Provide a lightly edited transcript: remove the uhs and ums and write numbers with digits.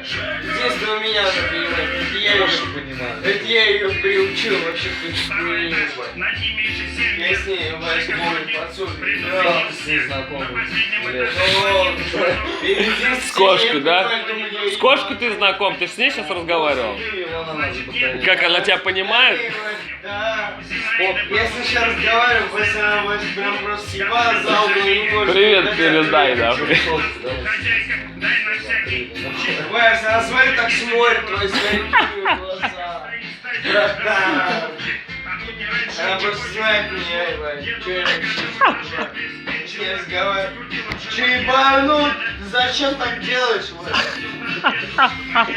Единственное, у меня, например, это я ее приучил вообще к хуйне, ебать. Я с ней, ебать, помню, подсудный. Как ты с ней знакомый? С кошкой, да? С кошкой ты знаком? Ты с ней сейчас разговаривал? Как она тебя понимает? Да. Я с ней сейчас разговариваю, если она прям просто съебала за угол и не может. Привет передай, да. Вась, она смотрит, так смотрит, твои смотрят глаза. Братан. Она просто знает меня, ебать. Че я вообще не разговариваю? Че ебанут? Ты зачем так делаешь, Вась?